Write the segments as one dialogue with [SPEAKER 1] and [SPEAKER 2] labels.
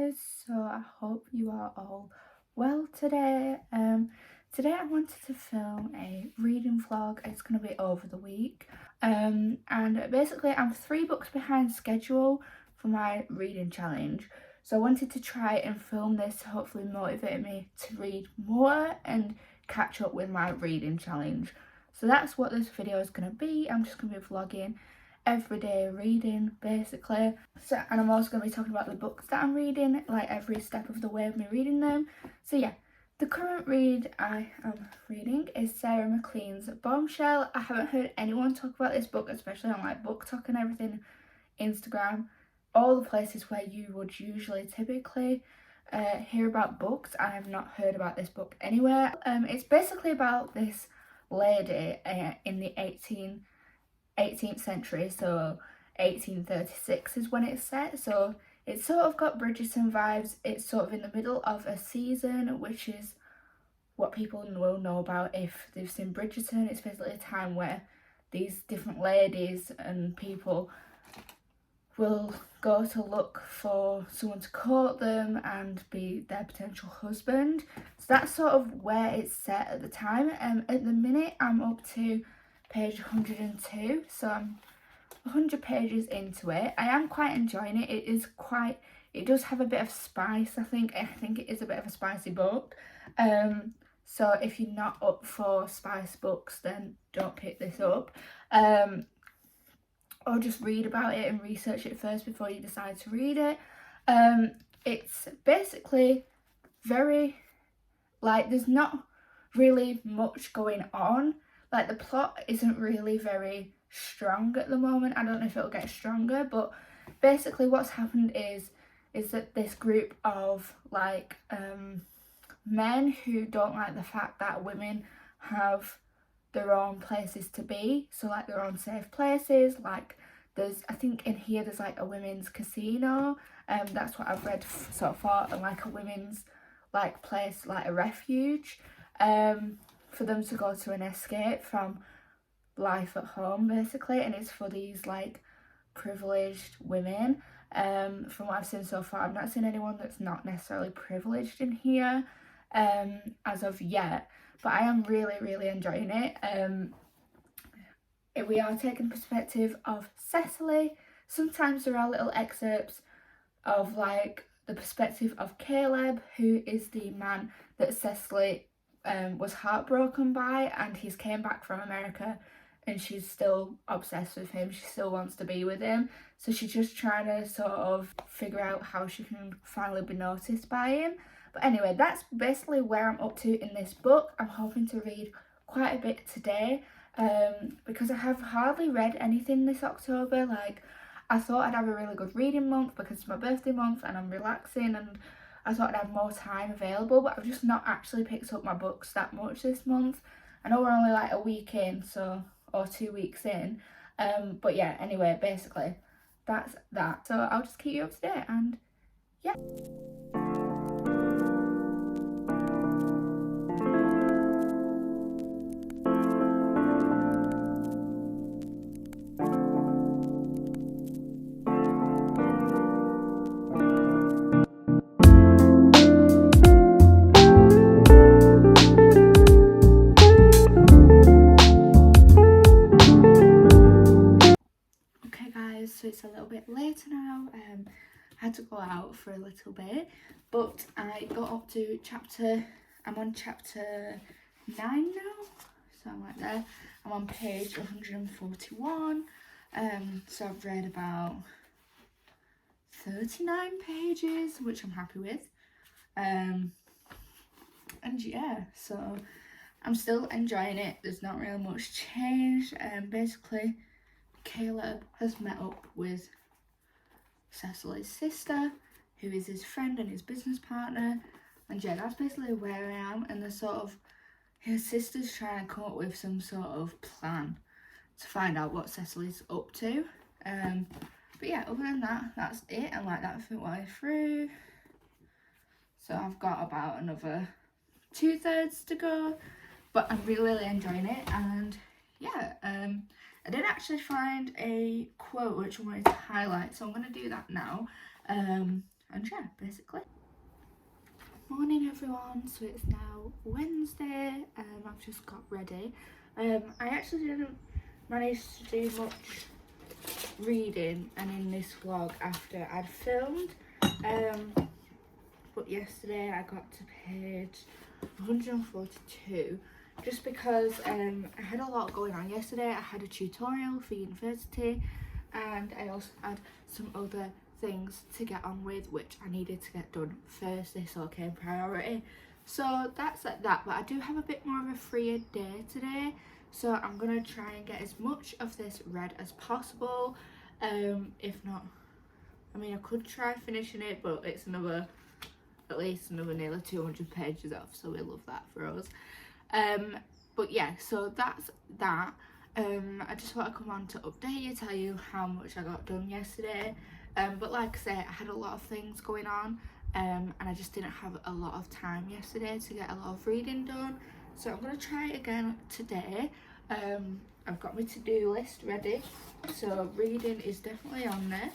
[SPEAKER 1] guys, so I hope you are all well today. Today I wanted to film a reading vlog. It's going to be over the week, and basically I'm 3 books behind schedule for my reading challenge, so I wanted to try and film this to hopefully motivate me to read more and catch up with my reading challenge. So that's what this video is going to be. I'm just going to be vlogging everyday reading basically, so, and I'm also going to be talking about the books that I'm reading, like every step of the way of me reading them. So yeah, the current read I am reading is Sarah MacLean's Bombshell. I haven't heard anyone talk about this book, especially on like BookTok and everything, Instagram, all the places where you would usually typically hear about books. I have not heard about this book anywhere. It's basically about this lady in the 18th century, so 1836 is when it's set, so it's sort of got Bridgerton vibes. It's sort of in the middle of a season, which is what people will know about if they've seen Bridgerton. It's basically a time where these different ladies and people will go to look for someone to court them and be their potential husband. So that's sort of where it's set at the time. At the minute I'm up to page 102, so I'm 100 pages into it. I am quite enjoying it. It does have a bit of spice. I think it is a bit of a spicy book. So if you're not up for spice books, then don't pick this up. Or just read about it and research it first before you decide to read it. It's basically very, like, there's not really much going on. Like, the plot isn't really very strong at the moment. I don't know if it'll get stronger, but basically what's happened is that this group of like men who don't like the fact that women have their own places to be, so like their own safe places. Like I think in here there's like a women's casino, that's what I've read so far, and like a women's like place, like a refuge, for them to go to and escape from life at home basically. And it's for these like privileged women. From what I've seen so far, I've not seen anyone that's not necessarily privileged in here as of yet, but I am really enjoying it. We are taking the perspective of Cecily. Sometimes there are little excerpts of like the perspective of Caleb, who is the man that Cecily was heartbroken by, and he's came back from America and she's still obsessed with him. She still wants to be with him, so she's just trying to sort of figure out how she can finally be noticed by him. But anyway, that's basically where I'm up to in this book. I'm hoping to read quite a bit today, because I have hardly read anything this October. Like, I thought I'd have a really good reading month because it's my birthday month and I'm relaxing, and I thought I'd have more time available, but I've just not actually picked up my books that much this month. I know we're only like a week in, or 2 weeks in, but yeah, anyway, basically that's that. So I'll just keep you up to date, and yeah. So it's a little bit later now. I had to go out for a little bit, but I got up to I'm on chapter 9 now, so I'm right there. I'm on page 141, so I've read about 39 pages, which I'm happy with, and yeah, so I'm still enjoying it. There's not really much change. Basically Caleb has met up with Cecily's sister, who is his friend and his business partner, and yeah, that's basically where I am. And the sort of, his sister's trying to come up with some sort of plan to find out what Cecily's up to. But yeah, other than that, that's it. And like that's the way through. So I've got about another 2/3 to go, but I'm really enjoying it. And yeah, I did actually find a quote which I wanted to highlight, so I'm going to do that now. and yeah, basically. Morning everyone, so it's now Wednesday. I've just got ready. I actually didn't manage to do much reading and in this vlog after I'd filmed, but yesterday I got to page 142 just because I had a lot going on yesterday. I had a tutorial for university and I also had some other things to get on with which I needed to get done first. This all came priority, so that's like that. But I do have a bit more of a freer day today, so I'm gonna try and get as much of this read as possible. If not, I mean, I could try finishing it, but it's at least another nearly 200 pages off, so we love that for us. But yeah, so that's that. I just want to come on to update you, tell you how much I got done yesterday. But like I say, I had a lot of things going on, and I just didn't have a lot of time yesterday to get a lot of reading done. So I'm going to try it again today. I've got my to-do list ready, so reading is definitely on there.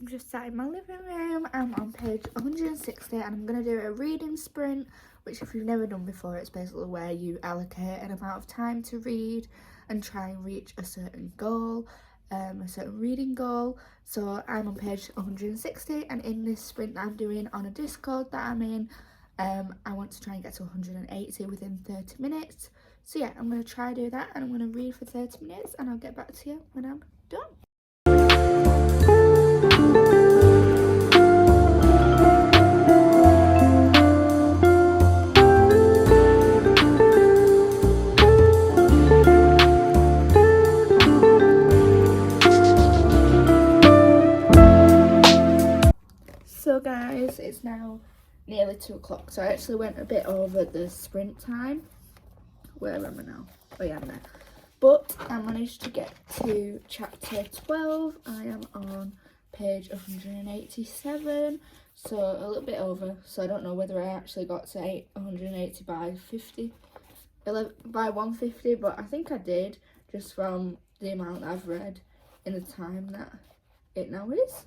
[SPEAKER 1] I'm just sat in my living room. I'm on page 160 and I'm going to do a reading sprint, which if you've never done before, it's basically where you allocate an amount of time to read and try and reach a certain goal, a certain reading goal. So I'm on page 160 and in this sprint that I'm doing on a Discord that I'm in, I want to try and get to 180 within 30 minutes. So yeah, I'm going to try do that and I'm going to read for 30 minutes and I'll get back to you when I'm done. So guys, it's now nearly 2 o'clock, so I actually went a bit over the sprint time. Where am I now? Oh yeah, I'm there. But I managed to get to chapter 12. I am on page 187, so a little bit over. So I don't know whether I actually got to 180 by 50, by 150, but I think I did, just from the amount I've read in the time that it now is.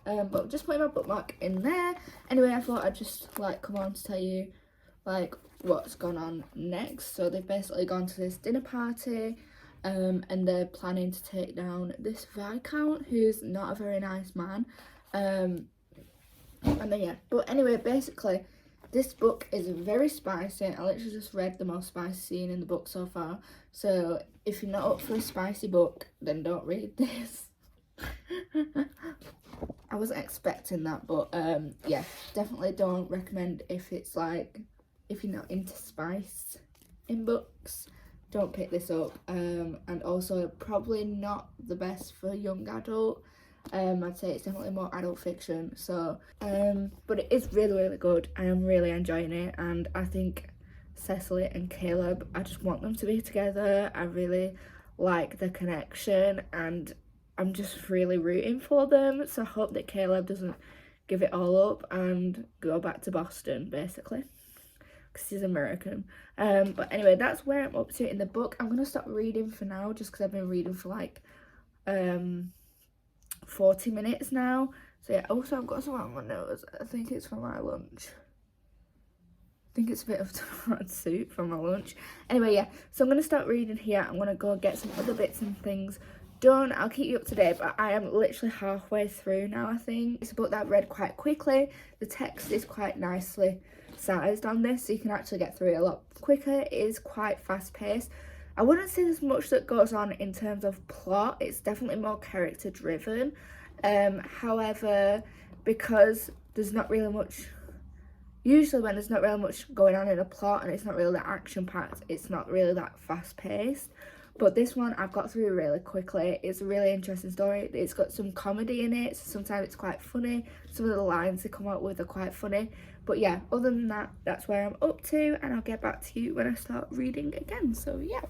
[SPEAKER 1] But just putting my bookmark in there. Anyway, I thought I'd just like come on to tell you like what's gone on next. So they've basically gone to this dinner party, and they're planning to take down this Viscount who's not a very nice man. And then yeah, but anyway, basically this book is very spicy. I literally just read the most spicy scene in the book so far. So if you're not up for a spicy book, then don't read this. I wasn't expecting that, but yeah, definitely don't recommend if it's like, if you're not into spice in books, don't pick this up. And also probably not the best for young adult. I'd say it's definitely more adult fiction, so but it is really good. I am really enjoying it, and I think Cecily and Caleb, I just want them to be together. I really like the connection and I'm just really rooting for them, so I hope that Caleb doesn't give it all up and go back to Boston, basically, because he's American. But anyway, that's where I'm up to in the book. I'm going to stop reading for now, just because I've been reading for like 40 minutes now. So yeah, also I've got something on my nose. I think it's for my lunch. I think it's a bit of tomato soup for my lunch. Anyway, yeah, so I'm going to start reading here. I'm going to go get some other bits and things done. I'll keep you up to date, but I am literally halfway through now, I think. It's a book that I've read quite quickly. The text is quite nicely sized on this, so you can actually get through it a lot quicker. It is quite fast paced. I wouldn't say there's much that goes on in terms of plot. It's definitely more character driven. However, because there's not really much, usually when there's not really much going on in a plot and it's not really that action packed, it's not really that fast paced. But this one I've got through really quickly. It's a really interesting story. It's got some comedy in it, so sometimes it's quite funny. Some of the lines they come up with are quite funny. But yeah, other than that, that's where I'm up to, and I'll get back to you when I start reading again. So yeah.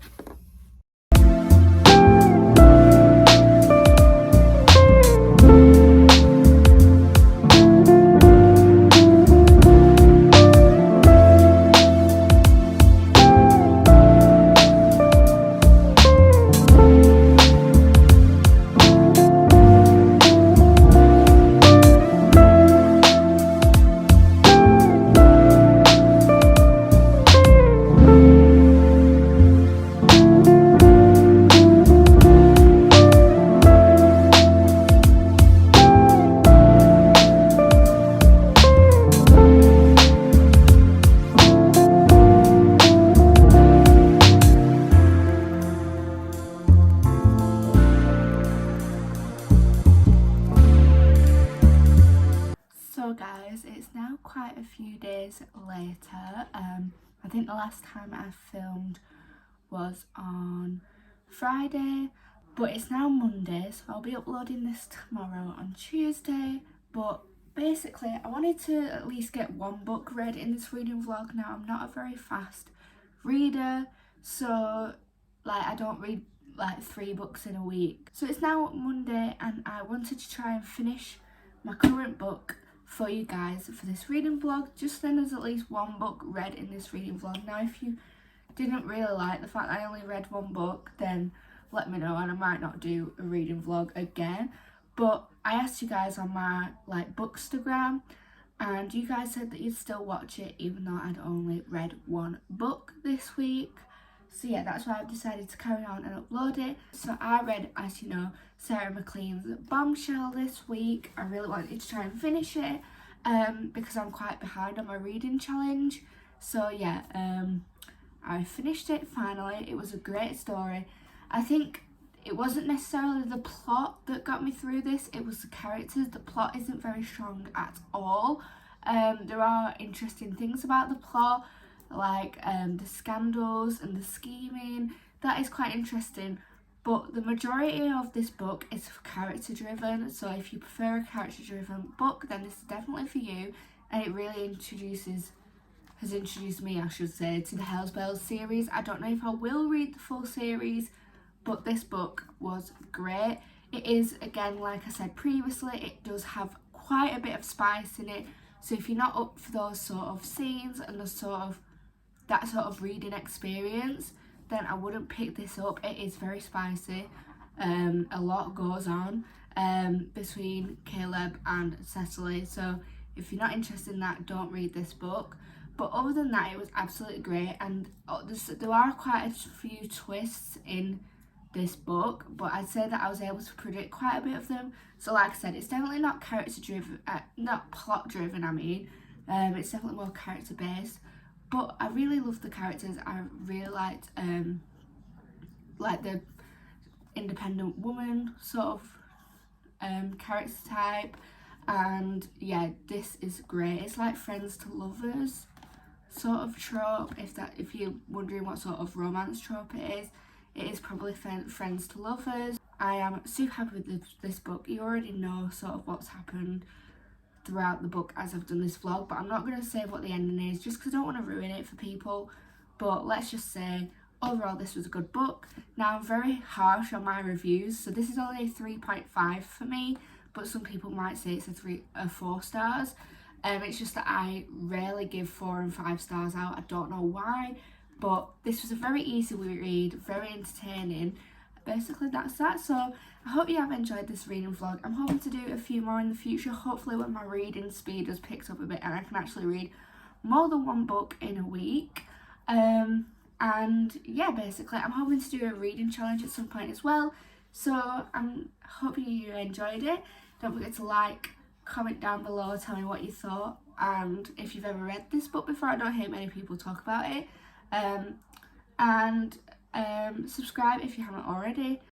[SPEAKER 1] So guys, it's now quite a few days later. I think the last time I filmed was on Friday, but it's now Monday, so I'll be uploading this tomorrow on Tuesday. But basically I wanted to at least get one book read in this reading vlog. Now I'm not a very fast reader, so like I don't read like 3 books in a week. So it's now Monday and I wanted to try and finish my current book for you guys for this reading vlog, just then there's at least one book read in this reading vlog. Now if you didn't really like the fact that I only read one book, then let me know and I might not do a reading vlog again. But I asked you guys on my like Bookstagram and you guys said that you'd still watch it even though I'd only read one book this week. So yeah, that's why I've decided to carry on and upload it. So I read, as you know, Sarah McLean's Bombshell this week. I really wanted to try and finish it because I'm quite behind on my reading challenge. So yeah, I finished it finally. It was a great story. I think it wasn't necessarily the plot that got me through this, it was the characters. The plot isn't very strong at all. There are interesting things about the plot, like the scandals and the scheming. That is quite interesting, but the majority of this book is character driven, so if you prefer a character driven book then this is definitely for you. And it really has introduced me, I should say, to the Hell's Bells series. I don't know if I will read the full series, but this book was great. It is, again, like I said previously, it does have quite a bit of spice in it, so if you're not up for those sort of scenes and that sort of reading experience, then I wouldn't pick this up. It is very spicy. A lot goes on between Caleb and Cecily, so if you're not interested in that, don't read this book. But other than that, it was absolutely great, and there are quite a few twists in this book, but I'd say that I was able to predict quite a bit of them. So like I said, it's definitely not character driven, not plot driven, I mean. It's definitely more character based, but I really loved the characters. I really liked the independent woman sort of character type, and yeah, this is great. It's like friends to lovers sort of trope, if you're wondering what sort of romance trope it is probably friends to lovers. I am super happy with this book. You already know sort of what's happened throughout the book as I've done this vlog, but I'm not going to say what the ending is just because I don't want to ruin it for people. But let's just say overall this was a good book. Now I'm very harsh on my reviews, so this is only a 3.5 for me, but some people might say it's a 4 stars. It's just that I rarely give 4 and 5 stars out. I don't know why, but this was a very easy read, very entertaining. Basically that's that. So I hope you have enjoyed this reading vlog. I'm hoping to do a few more in the future, hopefully when my reading speed has picked up a bit and I can actually read more than one book in a week. And yeah, basically I'm hoping to do a reading challenge at some point as well. So I hope you enjoyed it. Don't forget to like, comment down below, tell me what you thought, and if you've ever read this book before. I don't hear many people talk about it. And subscribe if you haven't already.